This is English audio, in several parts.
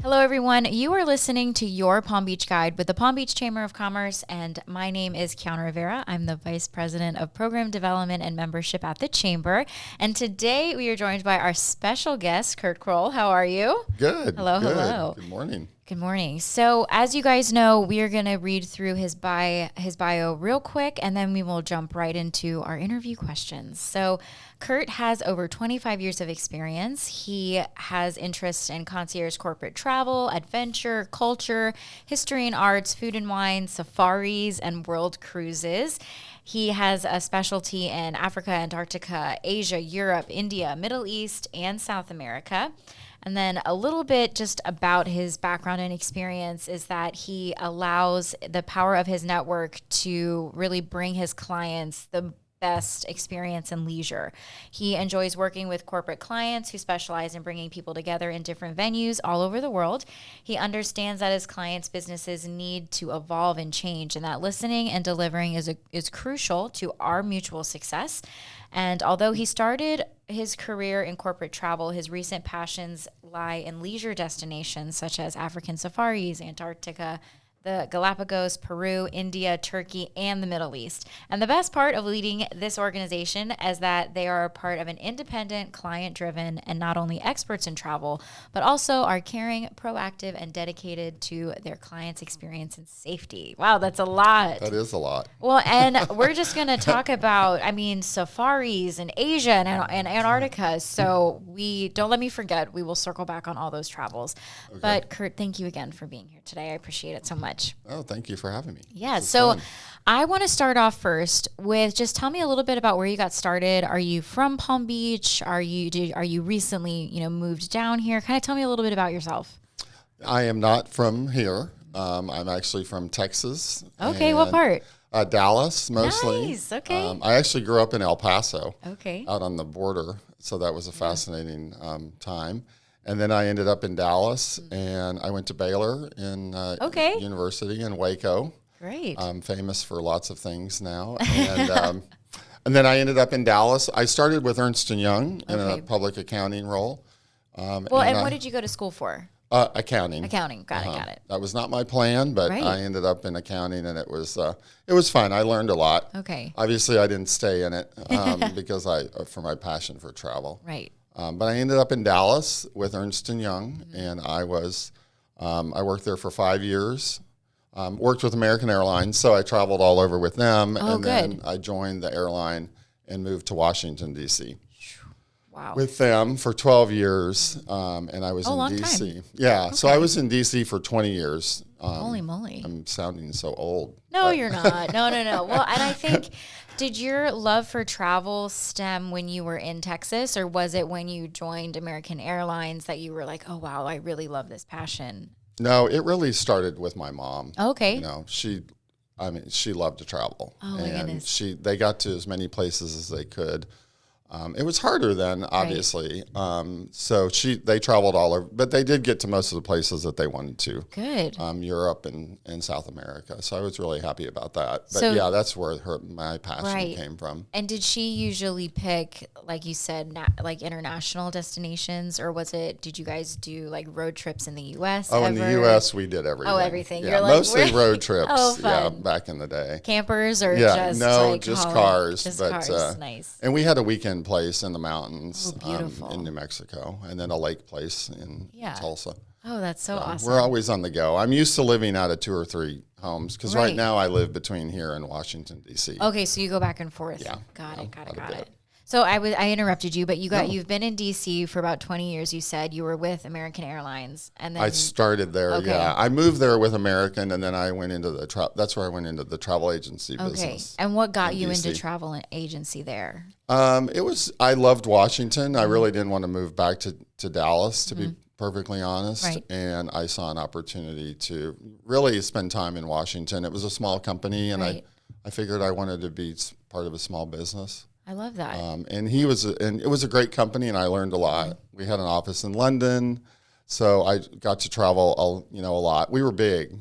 Hello, everyone. You are listening to Your Palm Beach Guide with the Palm Beach Chamber of Commerce, and my name is Kiana Rivera. I'm the Vice President of Program Development and Membership at the Chamber, and today we are joined by our special guest, Kurt Crowl. How are you? Good. Hello, good. hello. Good morning. Good morning. So, as you guys know, we are going to read through his bio real quick, and then we will jump right into our interview questions. So, Kurt has over 25 years of experience. He has interests in concierge corporate travel, adventure, culture, history and arts, food and wine, safaris, and world cruises. He has a specialty in Africa, Antarctica, Asia, Europe, India, Middle East, and South America. And then a little bit just about his background and experience is that he allows the power of his network to really bring his clients the best experience and leisure. He enjoys working with corporate clients who specialize in bringing people together in different venues all over the world. He understands that his clients' businesses need to evolve and change, and that listening and delivering is crucial to our mutual success. And although he started his career in corporate travel, his recent passions lie in leisure destinations such as African safaris, Antarctica, the Galapagos, Peru, India, Turkey, and the Middle East. And the best part of leading this organization is that they are a part of an independent, client-driven, and not only experts in travel, but also are caring, proactive, and dedicated to their clients' experience and safety. Wow, that's a lot. That is a lot. Well, and we're just going to talk about, safaris in Asia and Antarctica. So don't let me forget, we will circle back on all those travels. Okay. But Kurt, thank you again for being here today. I appreciate it so much. Oh, thank you for having me. Yeah. So I want to start off first with just tell me a little bit about where you got started. Are you from Palm Beach? Are you recently, moved down here? Kind of tell me a little bit about yourself. I am not from here. I'm actually from Texas. Okay. What part? Dallas, mostly. Nice. Okay. I actually grew up in El Paso. Okay. Out on the border. So that was a fascinating time. And then I ended up in Dallas, and I went to Baylor in University in Waco. Great. I'm famous for lots of things now. And, and then I ended up in Dallas. I started with Ernst & Young in a public accounting role. And what did you go to school for? Accounting. Accounting. Got it. That was not my plan, but I ended up in accounting, and it was fun. I learned a lot. Okay. Obviously, I didn't stay in it because for my passion for travel. Right. But I ended up in Dallas with Ernst & Young, and I worked there for 5 years, worked with American Airlines, so I traveled all over with them. Then I joined the airline and moved to Washington, D.C. Wow. With them for 12 years, and I was in D.C. Time. Yeah, okay. So I was in D.C. for 20 years. Holy moly. I'm sounding so old. No, you're not. No. Well, and I think... Did your love for travel stem when you were in Texas, or was it when you joined American Airlines that you were like, oh, wow, I really love this passion? No, it really started with my mom. Okay. She loved to travel. Oh, my goodness. They got to as many places as they could. It was harder then, obviously. Right. So they traveled all over, but they did get to most of the places that they wanted to. Good. Europe and South America. So I was really happy about that. But that's where my passion came from. And did she usually pick, like you said, like international destinations, or did you guys do like road trips in the U.S. Oh, in the U.S. we did everything. Oh, everything. Yeah, You're like, mostly road trips. Oh, fun. Yeah, back in the day. Campers or just cars. Just cars. Nice. And we had a weekend place in the mountains in New Mexico, and then a lake place in Tulsa. Oh, that's so awesome. We're always on the go. I'm used to living out of 2 or 3 homes because right now I live between here and Washington, D.C. Okay, so you go back and forth. Yeah. Got it. So I interrupted you, but you've been in D.C. for about 20 years. You said you were with American Airlines, and then I started there. Okay. Yeah, I moved there with American, and then I went into that's where I went into the travel agency business. And what got you into travel agency there? I loved Washington. I really didn't want to move back to Dallas, to be perfectly honest. Right. And I saw an opportunity to really spend time in Washington. It was a small company, and I figured I wanted to be part of a small business. I love that. And it was a great company, and I learned a lot. We had an office in London, so I got to travel, a lot. We were big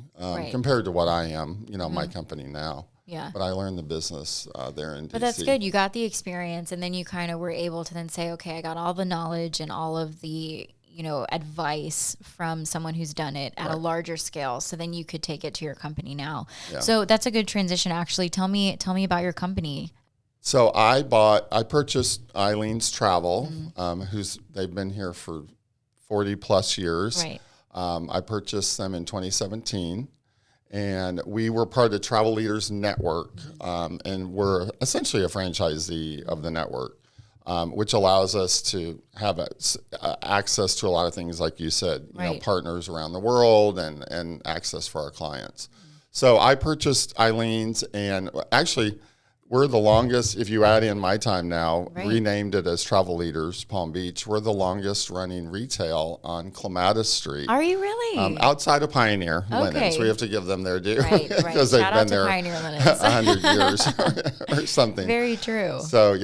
compared to what I am, my company now. Yeah. But I learned the business there in DC. But that's good. You got the experience, and then you kind of were able to then say, okay, I got all the knowledge and all of the, advice from someone who's done it at a larger scale. So then you could take it to your company now. Yeah. So that's a good transition, actually. Tell me about your company. So I purchased Eileen's Travel, they've been here for 40 plus years. Right. I purchased them in 2017, and we were part of the Travel Leaders Network, and we're essentially a franchisee of the network, which allows us to have access to a lot of things, like you said, partners around the world and access for our clients. So I purchased Eileen's, and actually, we're the longest, if you add in my time now, renamed it as Travel Leaders Palm Beach. We're the longest running retail on Clematis Street. Are you really? Outside of Pioneer Linens. We have to give them their due. Because Shout they've been out to there Pioneer Linens. 100 years or something. Very true. So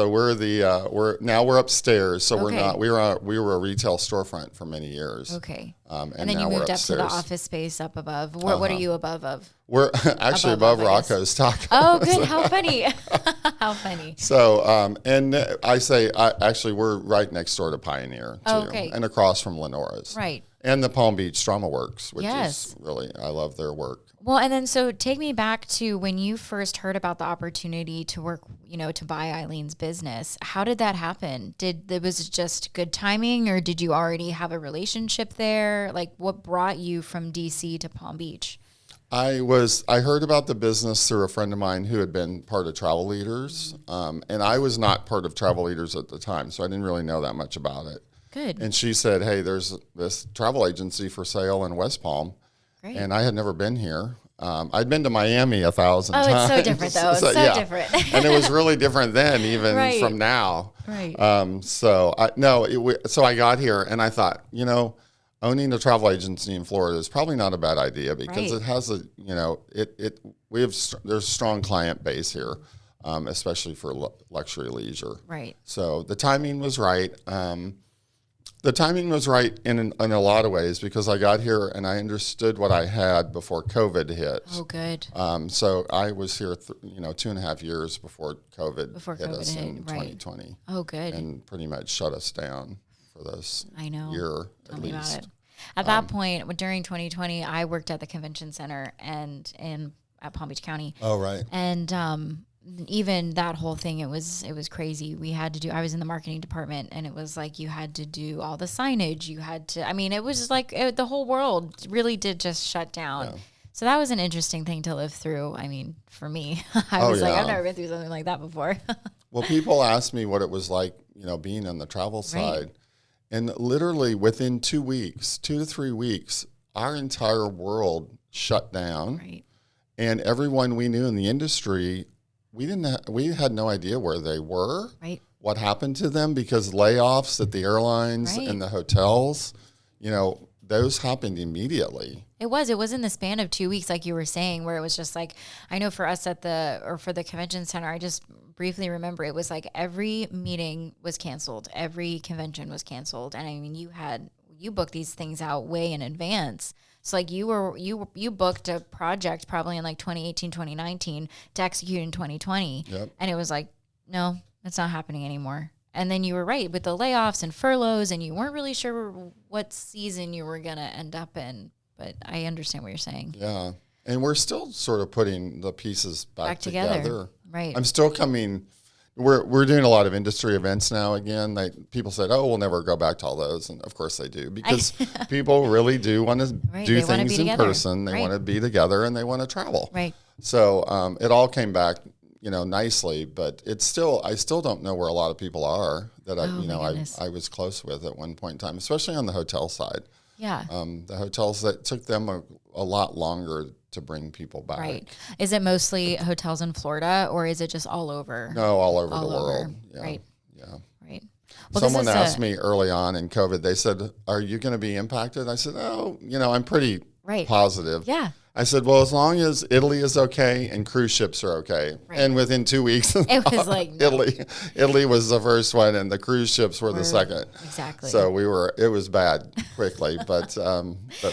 we're upstairs. So we were a retail storefront for many years. Okay. And then now you moved we're up to the upstairs. office space up above. What are you above of? We're actually above Rocco's Tacos. Oh, good. How funny. How funny. So, and actually, we're right next door to Pioneer, too. And across from Lenora's. Right. And the Palm Beach Drama Works, which is really, I love their work. Well, and then so take me back to when you first heard about the opportunity to work, to buy Eileen's business. How did that happen? Was it just good timing, or did you already have a relationship there? Like, what brought you from DC to Palm Beach? I heard about the business through a friend of mine who had been part of Travel Leaders, and I was not part of Travel Leaders at the time, so I didn't really know that much about it. Good. And she said, "Hey, there's this travel agency for sale in West Palm." Great. And I had never been here. I'd been to Miami 1,000 times. Oh, it's so different, though. It's so different. And it was really different then, even from now. Right. So I got here, and I thought, owning a travel agency in Florida is probably not a bad idea, because it has there's a strong client base here, especially for luxury leisure. Right. So the timing was right. The timing was right in a lot of ways, because I got here and I understood what I had before COVID hit. Oh, good. So I was here, 2.5 years before COVID hit us in 2020. Oh, good. And pretty much shut us down for this year at least. About it. At that point, during 2020, I worked at the convention center at Palm Beach County. Oh, right. And even that whole thing, it was crazy. I was in the marketing department, and it was like you had to do all the signage. It was like the whole world really did just shut down. Yeah. So that was an interesting thing to live through. I mean, for me, I was like, I've never been through something like that before. Well, people asked me what it was like, being on the travel side. Right. And literally within 2 to 3 weeks, our entire world shut down. Right. And everyone we knew in the industry, we had no idea where they were, what happened to them, because layoffs at the airlines and the hotels, those happened immediately. It was in the span of 2 weeks, like you were saying, where it was just like, I know for us for the convention center, I just briefly remember it was like every meeting was canceled. Every convention was canceled. And I mean, you booked these things out way in advance. So like you booked a project probably in like 2018, 2019 to execute in 2020. Yep. And it was like, no, it's not happening anymore. And then you were right with the layoffs and furloughs, and you weren't really sure what season you were going to end up in. But I understand what you're saying. Yeah. And we're still sort of putting the pieces back together. Right. I'm still coming. We're doing a lot of industry events now again. People said, "Oh, we'll never go back to all those," and of course they do, because people really do want to do things in person. They want to be together, and they want to travel. Right. So it all came back, nicely, but I still don't know where a lot of people are that I was close with at one point in time, especially on the hotel side. Yeah. The hotels, that took them a lot longer to bring people back. Right. Is it mostly hotels in Florida, or is it just all over? No, all over the world. Yeah. Right. Yeah. Right. Well, someone asked me early on in COVID, they said, "Are you going to be impacted?" I said, "Oh, I'm pretty positive." Yeah. I said, well, as long as Italy is okay and cruise ships are okay. Right. And within 2 weeks, it was like no. Italy was the first one and the cruise ships were the second. Exactly. So it was bad quickly, but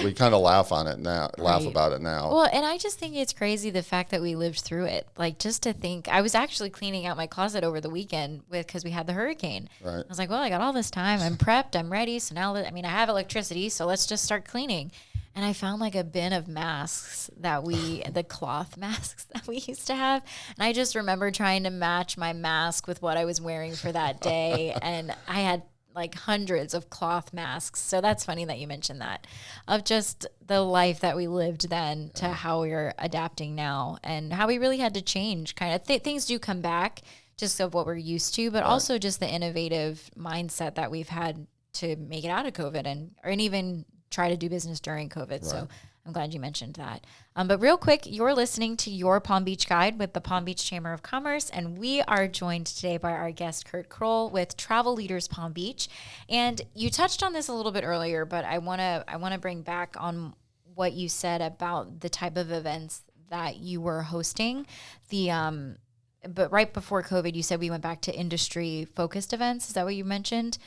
we kind of laugh about it now. Well, and I just think it's crazy the fact that we lived through it. Like, just to think, I was actually cleaning out my closet over the weekend because we had the hurricane. Right. I was like, well, I got all this time. I'm prepped. I'm ready. So now I have electricity. So let's just start cleaning. And I found like a bin of masks the cloth masks that we used to have. And I just remember trying to match my mask with what I was wearing for that day. And I had like hundreds of cloth masks. So that's funny that you mentioned that, of just the life that we lived then to how we're adapting now and how we really had to change kind of things do come back just of what we're used to, but also just the innovative mindset that we've had to make it out of COVID and even try to do business during COVID. Right. So I'm glad you mentioned that. But real quick, you're listening to Your Palm Beach Guide with the Palm Beach Chamber of Commerce, and we are joined today by our guest, Kurt Crowl with Travel Leaders Palm Beach. And you touched on this a little bit earlier, but I want to bring back on what you said about the type of events that you were hosting. But right before COVID, you said we went back to industry-focused events. Is that what you mentioned?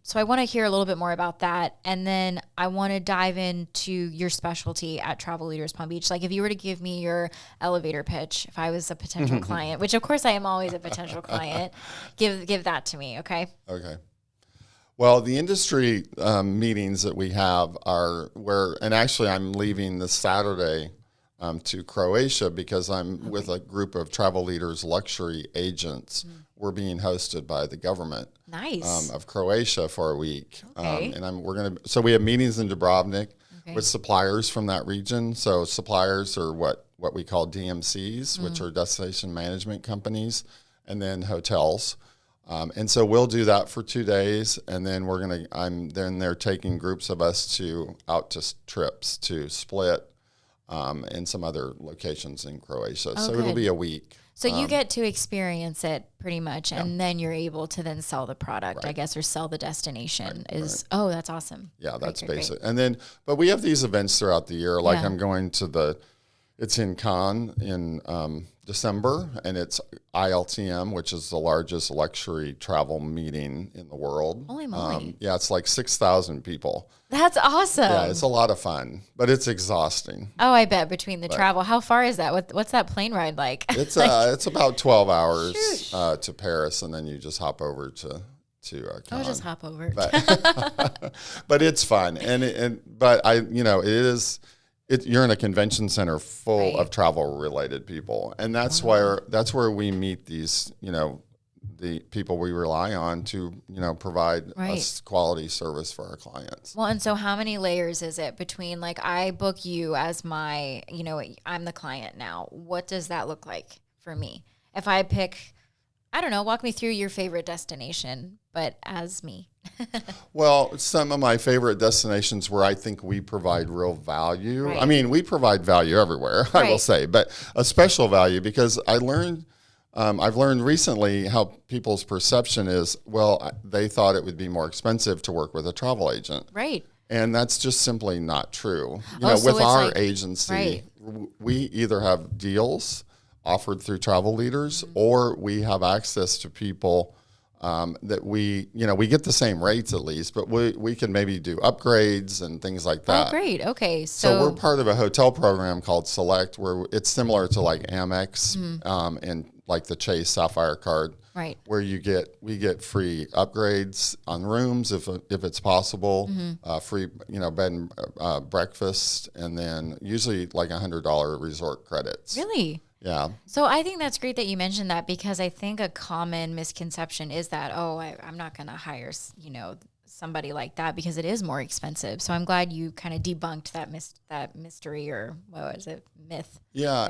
So I want to hear a little bit more about that. And then I want to dive into your specialty at Travel Leaders Palm Beach. Like if you were to give me your elevator pitch, if I was a potential client, which of course I am always a potential client, give that to me. Okay. Okay. Well, the industry meetings that we have are and actually I'm leaving this Saturday to Croatia because I'm with a group of travel leaders, luxury agents. We're being hosted by the government of Croatia for a week. Okay. So we have meetings in Dubrovnik with suppliers from that region. So suppliers are what we call DMCs, which are destination management companies, and then hotels. And so we'll do that for 2 days, and then they're taking groups of us out to trips to Split, and some other locations in Croatia. So it'll be a week. So you get to experience it pretty much, and then you're able to then sell the product, I guess, or sell the destination. Oh, that's awesome. Yeah, that's basic. And then, but we have these events throughout the year. Like I'm going to it's in Cannes in December, and it's ILTM, which is the largest luxury travel meeting in the world. Holy moly. It's like 6,000 people. That's awesome. Yeah, it's a lot of fun, but it's exhausting. Oh, I bet between the travel. How far is that? What's that plane ride like? It's it's about 12 hours to Paris, and then you just hop over to Cannes. I'll just hop over. But it's fun, you're in a convention center full of travel related people, and that's where we meet these the people we rely on to provide us quality service for our clients. Well, and so how many layers is it between like I book you as my I'm the client now? What does that look like for me if I pick? I don't know. Walk me through your favorite destination, but as me. Well, some of my favorite destinations where I think we provide real value. Right. I mean, we provide value everywhere, I will say, but a special value because I've learned recently how people's perception is, they thought it would be more expensive to work with a travel agent. Right. And that's just simply not true. With our agency, we either have deals offered through travel leaders or we have access to people that we get the same rates at least, but we can maybe do upgrades and things like that. Oh, great. Okay. So we're part of a hotel program called Select where it's similar to like Amex and like the Chase Sapphire card. Right. Where we get free upgrades on rooms if it's possible, free bed and breakfast, and then usually like $100 resort credits. Really? Yeah. So I think that's great that you mentioned that because I think a common misconception is that, I'm not going to hire, somebody like that because it is more expensive. So I'm glad you kind of debunked that mystery or what was it, myth. Yeah,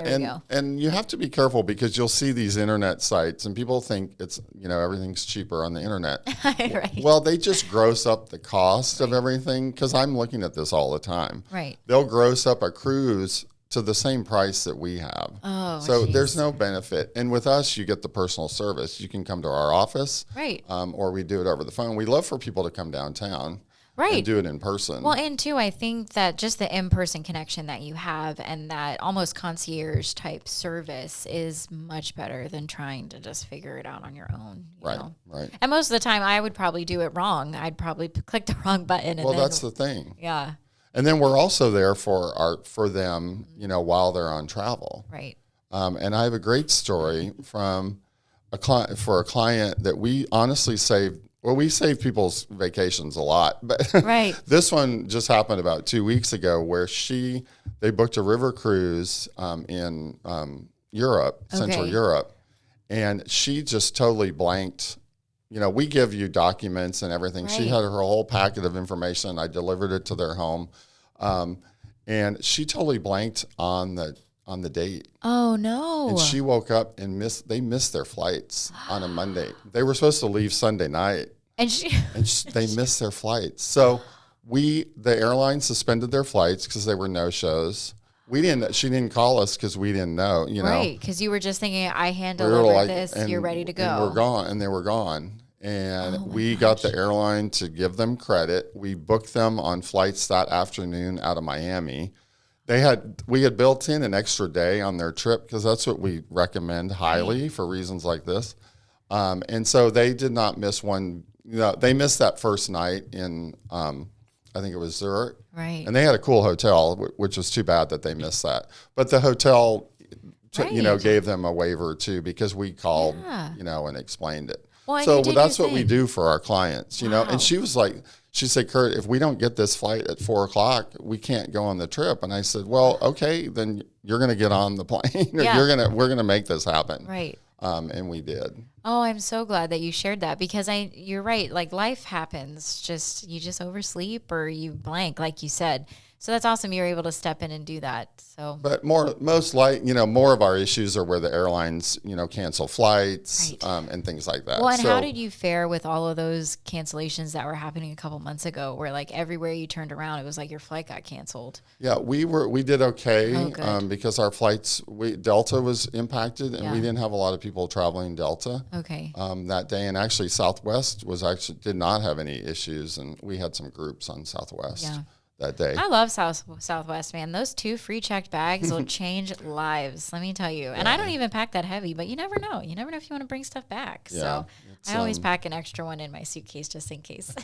and you have to be careful because you'll see these internet sites and people think it's everything's cheaper on the internet. Right. Well, they just gross up the cost of everything because I'm looking at this all the time. Right. They'll gross up a cruise to the same price that we have. Oh, so there's no benefit. And with us, you get the personal service. You can come to our office, right? Or we do it over the phone. We love for people to come downtown. and do it in person. Well, and too, I think that just the in-person connection that you have and that almost concierge type service is much better than trying to just figure it out on your own. You know? Right. And most of the time I would probably do it wrong. I'd probably click the wrong button. Well, that's the thing. Yeah. And then we're also there for them, you know, while they're on travel. Right. And I have a great story from a client that we honestly saved. Well, we save people's vacations a lot, but this one just happened about 2 weeks ago where they booked a river cruise in Europe, Central Europe, and she just totally blanked. You know, we give you documents and everything. Right. She had her whole packet of information. I delivered it to their home, and she totally blanked on the date. Oh no! And she woke up and they missed their flights on a Monday. They were supposed to leave Sunday night. And they missed their flights. So the airline suspended their flights because they were no-shows. She didn't call us because we didn't know, you know. Right, because you were just thinking, I handle this, you're ready to go. And they were gone. And we got the airline to give them credit. We booked them on flights that afternoon out of Miami. We had built in an extra day on their trip because that's what we recommend highly for reasons like this. And so they did not miss one. You know, they missed that first night in, I think it was Zurich. Right. And they had a cool hotel, which was too bad that they missed that. But the hotel, gave them a waiver too because we called, and explained it. Well, so that's what we do for our clients, you know. And she said, Kurt, if we don't get this flight at 4:00, we can't go on the trip. And I said, well, okay, then you're going to get on the plane. Or we're going to make this happen. Right. And we did. Oh, I'm so glad that you shared that because you're right. Like life happens, you just oversleep or you blank, like you said. So that's awesome. You're able to step in and do that. So, but more of our issues are where the airlines, cancel flights, and things like that. Well, and how did you fare with all of those cancellations that were happening a couple months ago where like everywhere you turned around, it was like your flight got canceled? Yeah, we did okay because our flights, Delta was impacted and we didn't have a lot of people traveling Delta that day. And actually Southwest did not have any issues and we had some groups on Southwest. That day. I love Southwest, man. Those 2 free checked bags will change lives, let me tell you. And I don't even pack that heavy, but you never know. You never know if you want to bring stuff back. Yeah, so I always pack an extra one in my suitcase just in case.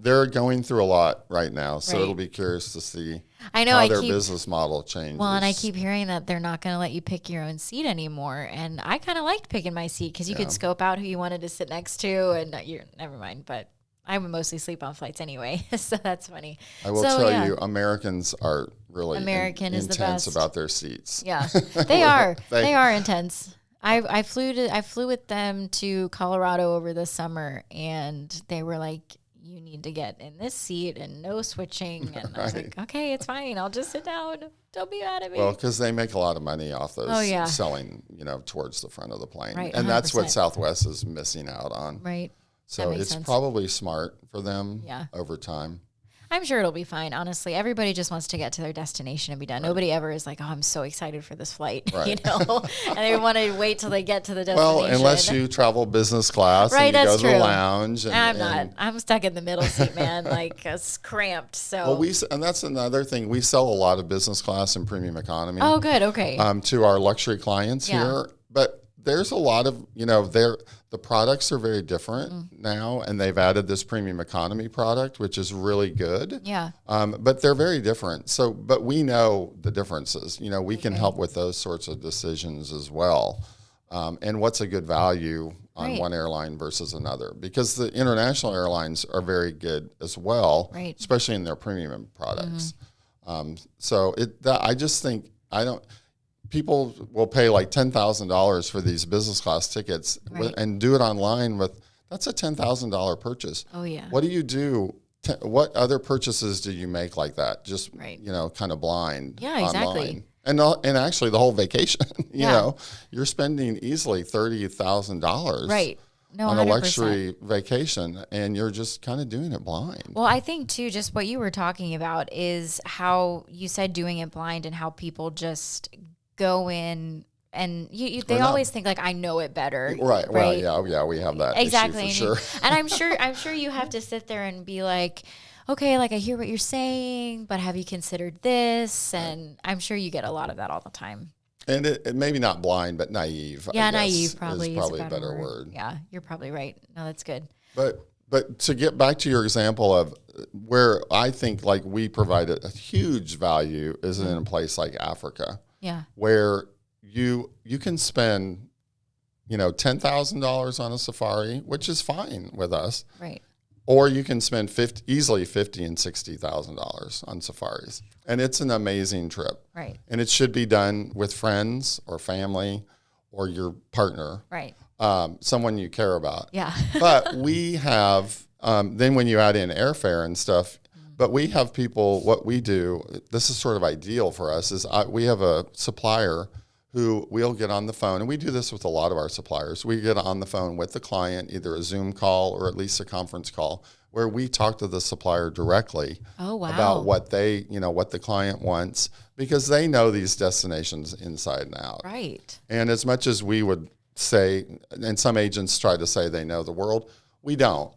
They're going through a lot right now, so it'll be curious to see how their business model changes. Well, and I keep hearing that they're not going to let you pick your own seat anymore. And I kind of liked picking my seat because you could scope out who you wanted to sit next to. And never mind, but I would mostly sleep on flights anyway, so that's funny. I will tell you, Americans are really is the intense best about their seats. Yeah, they are. They are intense. I flew with them to Colorado over the summer, and they were like, "You need to get in this seat and no switching." And I was like, "Okay, it's fine. I'll just sit down. Don't be mad at me." Well, because they make a lot of money off those selling, towards the front of the plane, right? And that's what Southwest is missing out on, right? So it's probably smart for them over time. I'm sure it'll be fine. Honestly, everybody just wants to get to their destination and be done. Right. Nobody ever is like, "Oh, I'm so excited for this flight," and they want to wait till they get to the destination. Well, unless you travel business class and you go to the lounge. I'm not. I'm stuck in the middle seat, man. Like it's cramped. So. Well, and that's another thing. We sell a lot of business class and premium economy. Oh, good. Okay. To our luxury clients here, but there's a lot of the products are very different now, and they've added this premium economy product, which is really good. Yeah. But they're very different. So, but we know the differences. We can help with those sorts of decisions as well. And what's a good value on one airline versus another? Because the international airlines are very good as well, especially in their premium products. I just think people will pay like $10,000 for these business class tickets and do it online that's a $10,000 purchase. Oh yeah. What do you do? What other purchases do you make like that? Just, kind of blind exactly. online. And actually the whole vacation, you're spending easily $30,000 on a 100%. luxury vacation, and you're just kind of doing it blind. Well, I think too, just what you were talking about is how you said doing it blind and how people just go in and they always think like I know it better. Right. Well, yeah, we have that exactly issue for sure. And I'm sure you have to sit there and be like, okay, like I hear what you're saying, but have you considered this? And I'm sure you get a lot of that all the time. And it maybe not blind, but naive. Yeah, I guess, naive probably is a better word. Yeah, you're probably right. No, that's good. But to get back to your example of where I think like we provide a huge value is in a place like Africa. Yeah. Where you can spend, $10,000 on a safari, which is fine with us. Right. Or you can spend easily $50,000 and $60,000 on safaris, and it's an amazing trip. Right. And it should be done with friends or family or your partner. Right. Someone you care about. Yeah. But we have then when you add in airfare and stuff. But we have people. What we do. This is sort of ideal for us. Is we have a supplier who we'll get on the phone, and we do this with a lot of our suppliers. We get on the phone with the client, either a Zoom call or at least a conference call, where we talk to the supplier directly about what what the client wants, because they know these destinations inside and out. Right. And as much as we would say, and some agents try to say they know the world, we don't.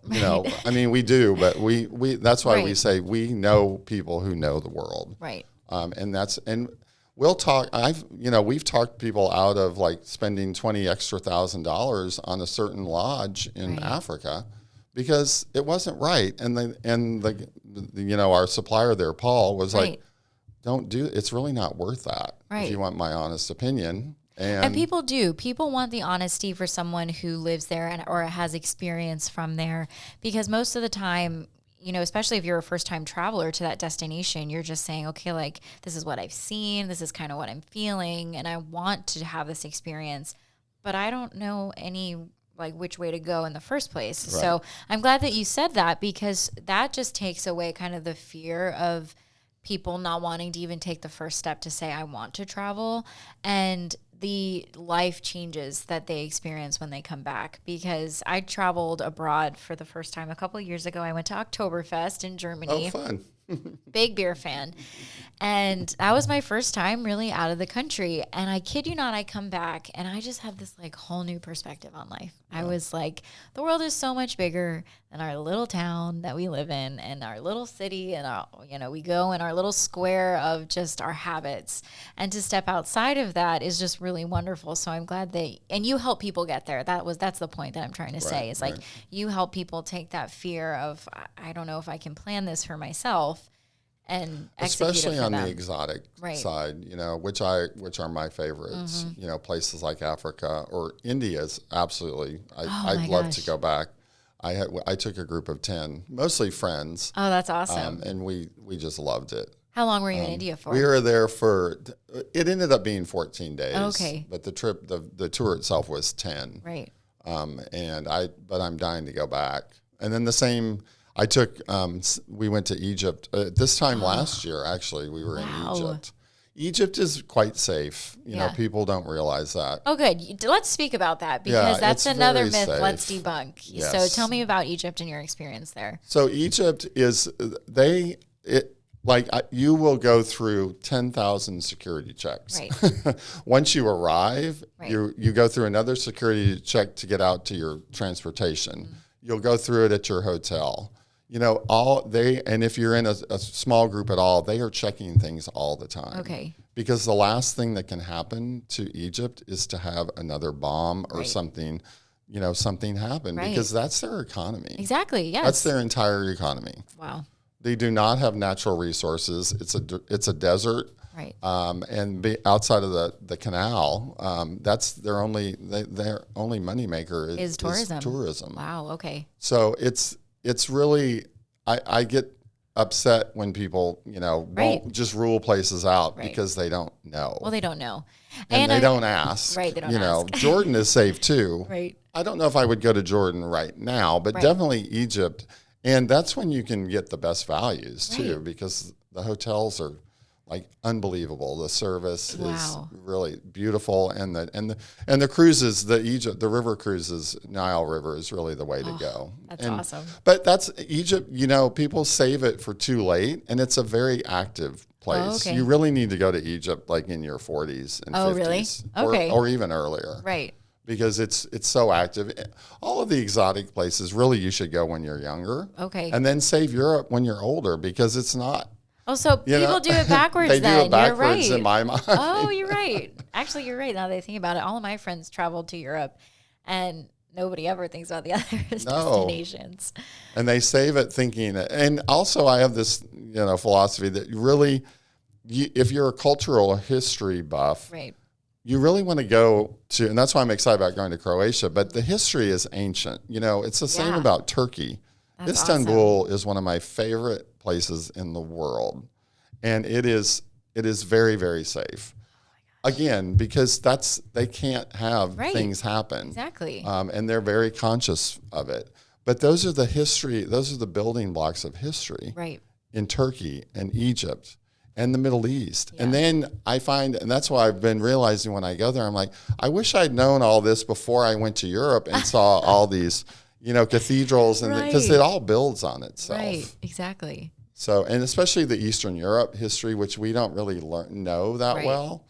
I mean, we do, but we that's why we say we know people who know the world. Right. And we'll talk. We've talked people out of like spending $20,000 on a certain lodge in Africa because it wasn't right. And our supplier there, Paul, was like, "Don't do. It's really not worth that. If you want my honest opinion." And people do. People want the honesty for someone who lives there or has experience from there, because most of the time, especially if you're a first-time traveler to that destination, you're just saying, okay, like, this is what I've seen, this is kind of what I'm feeling, and I want to have this experience, but I don't know any, like, which way to go in the first place. Right. So I'm glad that you said that, because that just takes away kind of the fear of people not wanting to even take the first step to say, I want to travel, and the life changes that they experience when they come back. Because I traveled abroad for the first time a couple of years ago. I went to Oktoberfest in Germany. Oh, fun. Big beer fan. And that was my first time really out of the country. And I kid you not, I come back and I just have this like whole new perspective on life. Yeah. I was like, the world is so much bigger than our little town that we live in and our little city. And we go in our little square of just our habits. And to step outside of that is just really wonderful. So I'm glad and you help people get there. That's the point that I'm trying to say, is like, you help people take that fear of, I don't know if I can plan this for myself. And especially on the exotic side, which are my favorites. Mm-hmm. Places like Africa or India's absolutely. I'd love to go back. I took a group of 10, mostly friends. Oh, that's awesome! And we just loved it. How long were you in India for? We were there it ended up being 14 days. Okay, but the trip, the tour itself was 10. Right. But I'm dying to go back. And then the same. We went to Egypt. This time last year, actually, we were in Egypt. Egypt is quite safe. People don't realize that. Oh, good. Let's speak about that, because that's another myth safe. Let's debunk. Yes. So tell me about Egypt and your experience there. So Egypt is, you will go through 10,000 security checks. Right. Once you arrive, you go through another security check to get out to your transportation. Mm-hmm. You'll go through it at your hotel. And if you're in a small group at all, they are checking things all the time. Okay. Because the last thing that can happen to Egypt is to have another bomb or something happen, because that's their economy. Exactly. Yes. That's their entire economy. Wow. They do not have natural resources. It's a desert. Right. And outside of the canal, that's their only moneymaker is tourism. Wow. Okay. So it's really, I get upset when people won't just rule places out because they don't know. Well, they don't know, and they don't ask. Right. They don't ask. Jordan is safe too. Right. I don't know if I would go to Jordan right now, but definitely Egypt, and that's when you can get the best values too, because the hotels are like unbelievable. The service is really beautiful, and the cruises, the river cruises, Nile River is really the way to go. That's awesome. But that's Egypt. People save it for too late, and it's a very active place. Oh, okay. You really need to go to Egypt like in your 40s and 50s. Really? Okay. Or even earlier. Right. Because it's so active. All of the exotic places, really, you should go when you're younger. Okay. And then save Europe when you're older, because it's not. Oh, so people do it backwards they then. do it backwards You're right. in my mind. Oh, you're right. Actually, you're right. Now that I think about it, all of my friends traveled to Europe, and nobody ever thinks about the other destinations. And they save it thinking. And also, I have this philosophy that really, if you're a cultural history buff, right, you really want to go to, and that's why I'm excited about going to Croatia, but the history is ancient. It's the same about Turkey. That's Istanbul awesome. is one of my favorite places in the world. And it is very, very safe. Again, because they can't have things happen. Exactly. And they're very conscious of it. But those are the building blocks of history. Right. In Turkey and Egypt and the Middle East. Yeah. And then I find, and that's why I've been realizing when I go there, I'm like, I wish I'd known all this before I went to Europe and saw all these, cathedrals, and because it all builds on itself. Right, exactly. So, and especially the Eastern Europe history, which we don't really know that well,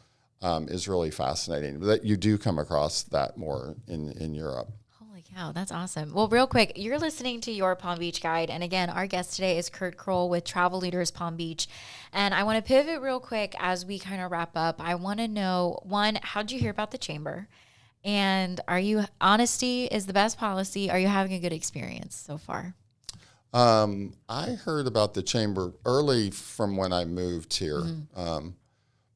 is really fascinating. That you do come across that more in Europe. Holy cow, that's awesome. Well, real quick, you're listening to Your Palm Beach Guide. And again, our guest today is Kurt Crowl with Travel Leaders Palm Beach. And I want to pivot real quick as we kind of wrap up. I want to know, one, how'd you hear about the chamber? And honesty is the best policy. Are you having a good experience so far? I heard about the chamber early from when I moved here.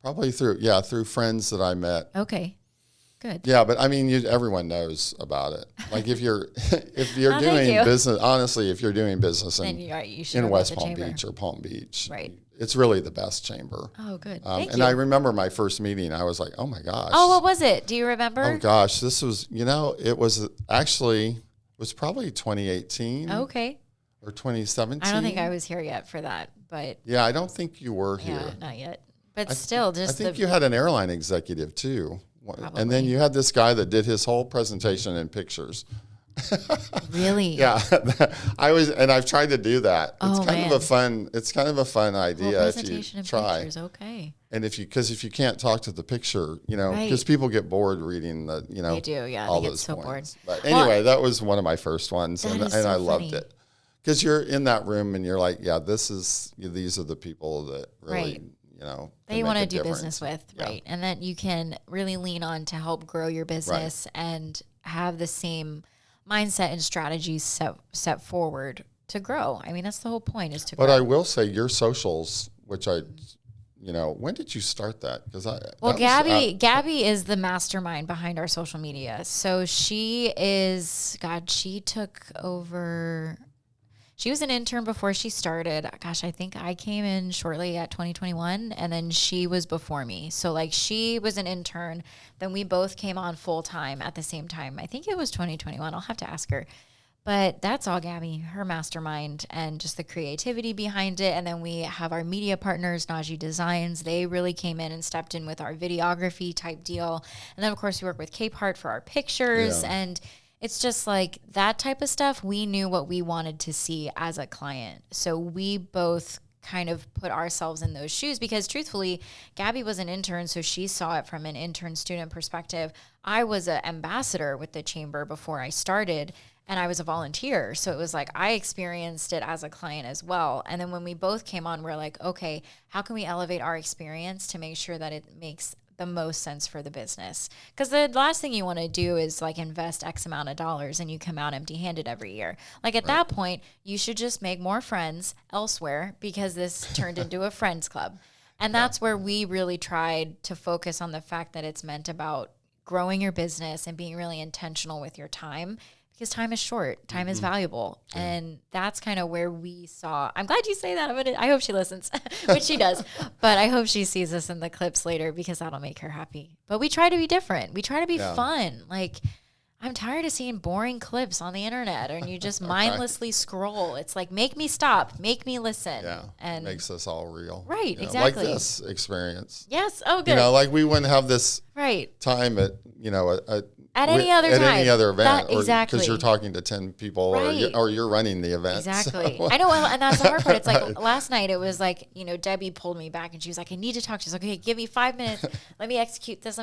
Probably through friends that I met. Okay. Good. Yeah, but I mean, everyone knows about it. Like if you're doing business, honestly, if you're doing business in West Palm Beach or Palm Beach, right, it's really the best chamber. Oh, good. Thank you. I remember my first meeting. I was like, oh my gosh. Oh, what was it? Do you remember? Oh gosh, this was it was probably 2018. Okay. Or 2017. I don't think I was here yet for that, but yeah, I don't think you were here. Yeah, not yet. But still, I think you had an airline executive too. Probably. And then you had this guy that did his whole presentation in pictures. Really? Yeah. I've tried to do that. It's kind of a fun idea if you try. Pictures, okay. And if you can't talk to the picture, because people get bored reading the, they do, yeah. all they those get so points. board. But anyway, that was one of my first ones, and I loved funny. it. Because you're in that room and you're like, yeah, these are the people that really, they want to do business with, right? And that you can really lean on to help grow your business and have the same mindset and strategies set forward to grow. I mean, that's the whole point, is to grow. But I will say your socials, which when did you start that? Gabby is the mastermind behind our social media. So she took over. She was an intern before she started. Gosh, I think I came in shortly at 2021, and then she was before me. So she was an intern. Then we both came on full time at the same time. I think it was 2021. I'll have to ask her. But that's all Gabby, her mastermind, and just the creativity behind it. And then we have our media partners, Najee Designs. They really came in and stepped in with our videography type deal. And then, of course, we work with Cape Heart for our pictures. Yeah. And it's just like that type of stuff. We knew what we wanted to see as a client. So we both kind of put ourselves in those shoes, because truthfully, Gabby was an intern, so she saw it from an intern student perspective. I was an ambassador with the chamber before I started, and I was a volunteer. So it was like I experienced it as a client as well. And then when we both came on, we're like, okay, how can we elevate our experience to make sure that it makes the most sense for the business? Because the last thing you want to do is invest X amount of dollars and you come out empty handed every year. At that point, you should just make more friends elsewhere, because this turned into a friends club. And that's where we really tried to focus on the fact that it's meant about growing your business and being really intentional with your time, because time is short, time is valuable. Yeah. And that's kind of where we saw, I'm glad you say that. I hope she listens, which she does, but I hope she sees this in the clips later, because that'll make her happy. But we try to be different. We try to be fun. I'm tired of seeing boring clips on the internet, and you just mindlessly scroll. It's make me stop, make me listen. Yeah, and makes us all real. Right, exactly. Like this experience. Yes, oh good. We wouldn't have this right time at, At any other time. At any other event. Exactly. Because you're talking to 10 people right. or you're running the event. Exactly. So. I know. And that's the hard part. It's like last night it was like, Debbie pulled me back and she was like, I need to talk. She's like, okay, give me 5 minutes. Let me execute this.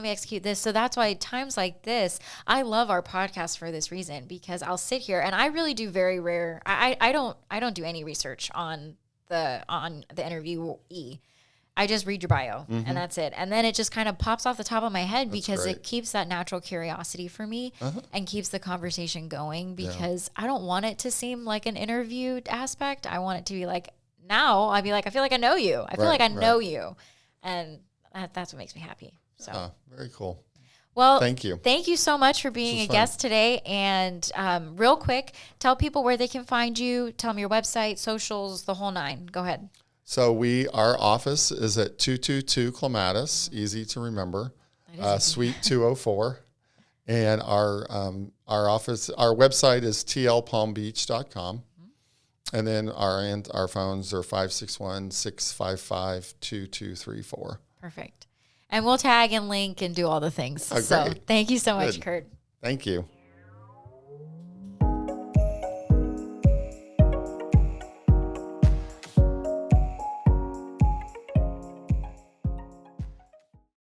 So that's why times like this, I love our podcast for this reason, because I'll sit here and I really do very rare. I don't do any research on the interviewee. I just read your bio and that's it. And then it just kind of pops off the top of my head because it keeps that natural curiosity for me and keeps the conversation going, because I don't want it to seem like an interviewed aspect. I want it to be like, now I'd be like, I feel like I know you. I feel like I know you. And that's what makes me happy. So very cool. Well, thank you. Thank you so much for being a guest today. And real quick, tell people where they can find you. Tell them your website, socials, the whole nine. Go ahead. So our office is at 222 Clematis, easy to remember, Suite 204. And our website is tlpalmbeach.com. And then our phones are 561-655-2234. Perfect. And we'll tag and link and do all the things. So thank you so much, Kurt. Thank you.